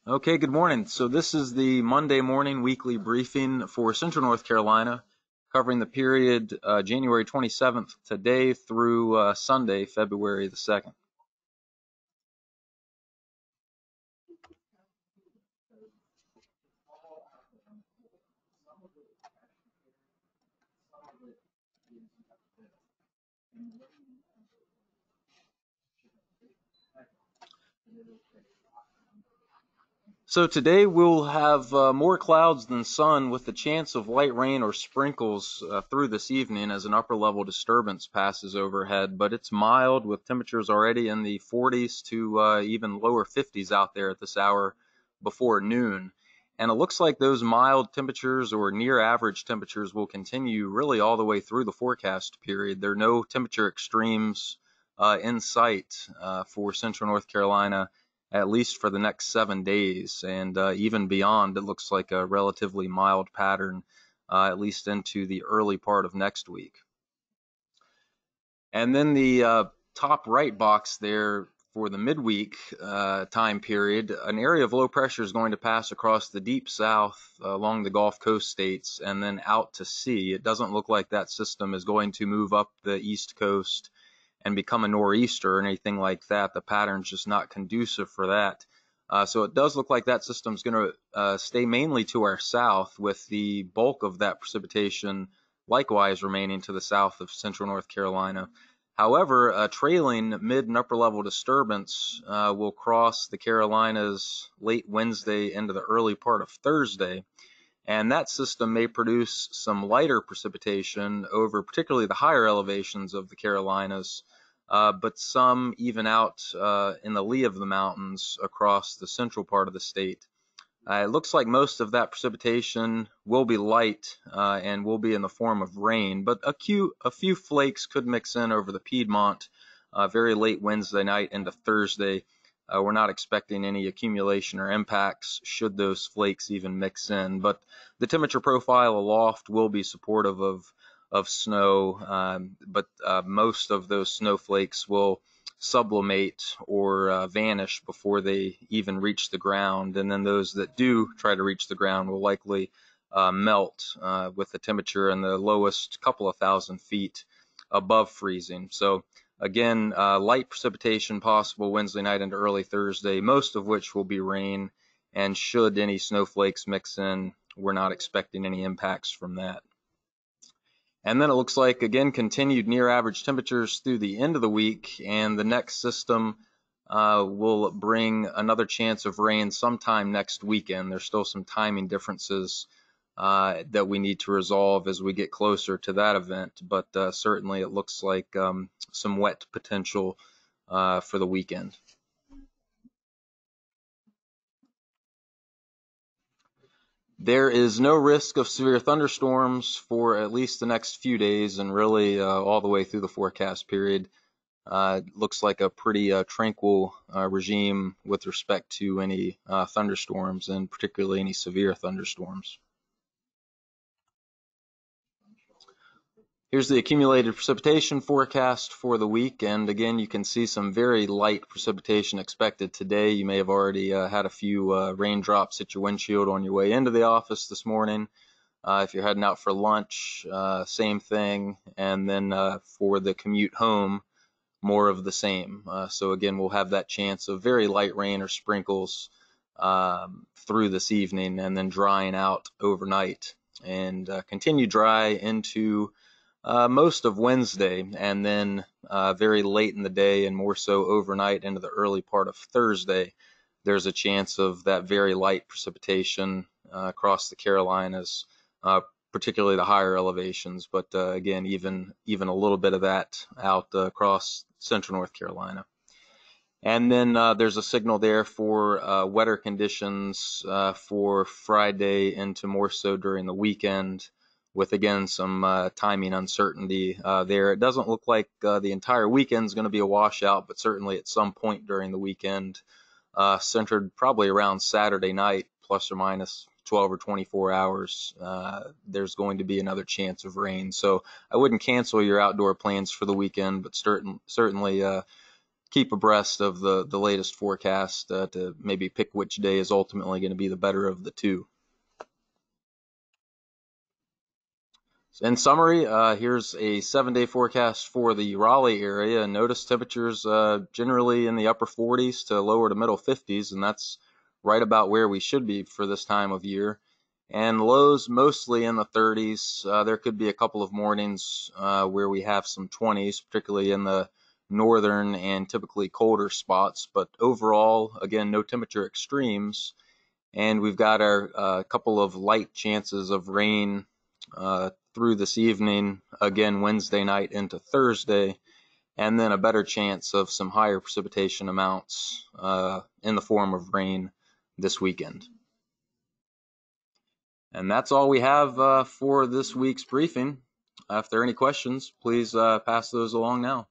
Okay, good morning. So this is the Monday morning weekly briefing for Central North Carolina, covering the period January 27th today through Sunday, February the 2nd. So today we'll have more clouds than sun with the chance of light rain or sprinkles through this evening as an upper level disturbance passes overhead, but it's mild with temperatures already in the 40s to even lower 50s out there at this hour before noon. And it looks like those mild temperatures or near average temperatures will continue really all the way through the forecast period. There are no temperature extremes in sight for Central North Carolina, at least for the next 7 days. And even beyond, it looks like a relatively mild pattern, at least into the early part of next week. And then the top right box there for the midweek time period, an area of low pressure is going to pass across the deep south along the Gulf Coast states and then out to sea. It doesn't look like that system is going to move up the East Coast and become a nor'easter or anything like that. The pattern's just not conducive for that. So it does look like that system's going to stay mainly to our south, with the bulk of that precipitation likewise remaining to the south of Central North Carolina. However, a trailing mid and upper level disturbance will cross the Carolinas late Wednesday into the early part of Thursday. And that system may produce some lighter precipitation over particularly the higher elevations of the Carolinas, but some even out in the lee of the mountains across the central part of the state. It looks like most of that precipitation will be light and will be in the form of rain, but a few flakes could mix in over the Piedmont very late Wednesday night into Thursday. We're not expecting any accumulation or impacts should those flakes even mix in, but the temperature profile aloft will be supportive of snow, but most of those snowflakes will sublimate or vanish before they even reach the ground, and then those that do try to reach the ground will likely melt with the temperature in the lowest couple of thousand feet above freezing. So again, light precipitation possible Wednesday night into early Thursday, most of which will be rain, and should any snowflakes mix in, we're not expecting any impacts from that. And then it looks like, again, continued near average temperatures through the end of the week, and the next system will bring another chance of rain sometime next weekend. There's still some timing differences that we need to resolve as we get closer to that event, but certainly it looks like some wet potential for the weekend. There is no risk of severe thunderstorms for at least the next few days, and really all the way through the forecast period. Looks like a pretty tranquil regime with respect to any thunderstorms, and particularly any severe thunderstorms. Here's the accumulated precipitation forecast for the week, and again, you can see some very light precipitation expected today. You may have already had a few raindrops hit your windshield on your way into the office this morning. If you're heading out for lunch, same thing, and then for the commute home, more of the same. So again, we'll have that chance of very light rain or sprinkles through this evening, and then drying out overnight, and continue dry into most of Wednesday, and then very late in the day and more so overnight into the early part of Thursday. There's a chance of that very light precipitation across the Carolinas, particularly the higher elevations, but again, even a little bit of that out across Central North Carolina. And then there's a signal there for wetter conditions for Friday into more so during the weekend, with again some timing uncertainty there. It doesn't look like the entire weekend is going to be a washout, but certainly at some point during the weekend, centered probably around Saturday night, plus or minus 12 or 24 hours, there's going to be another chance of rain. So I wouldn't cancel your outdoor plans for the weekend, but certainly keep abreast of the latest forecast to maybe pick which day is ultimately going to be the better of the two. In summary, here's a 7-day forecast for the Raleigh area. Notice temperatures generally in the upper 40s to lower to middle 50s, and that's right about where we should be for this time of year. And lows mostly in the 30s. There could be a couple of mornings where we have some 20s, particularly in the northern and typically colder spots. But overall, again, no temperature extremes. And we've got our couple of light chances of rain through this evening, again Wednesday night into Thursday, and then a better chance of some higher precipitation amounts in the form of rain this weekend. And that's all we have for this week's briefing. If there are any questions, please pass those along now.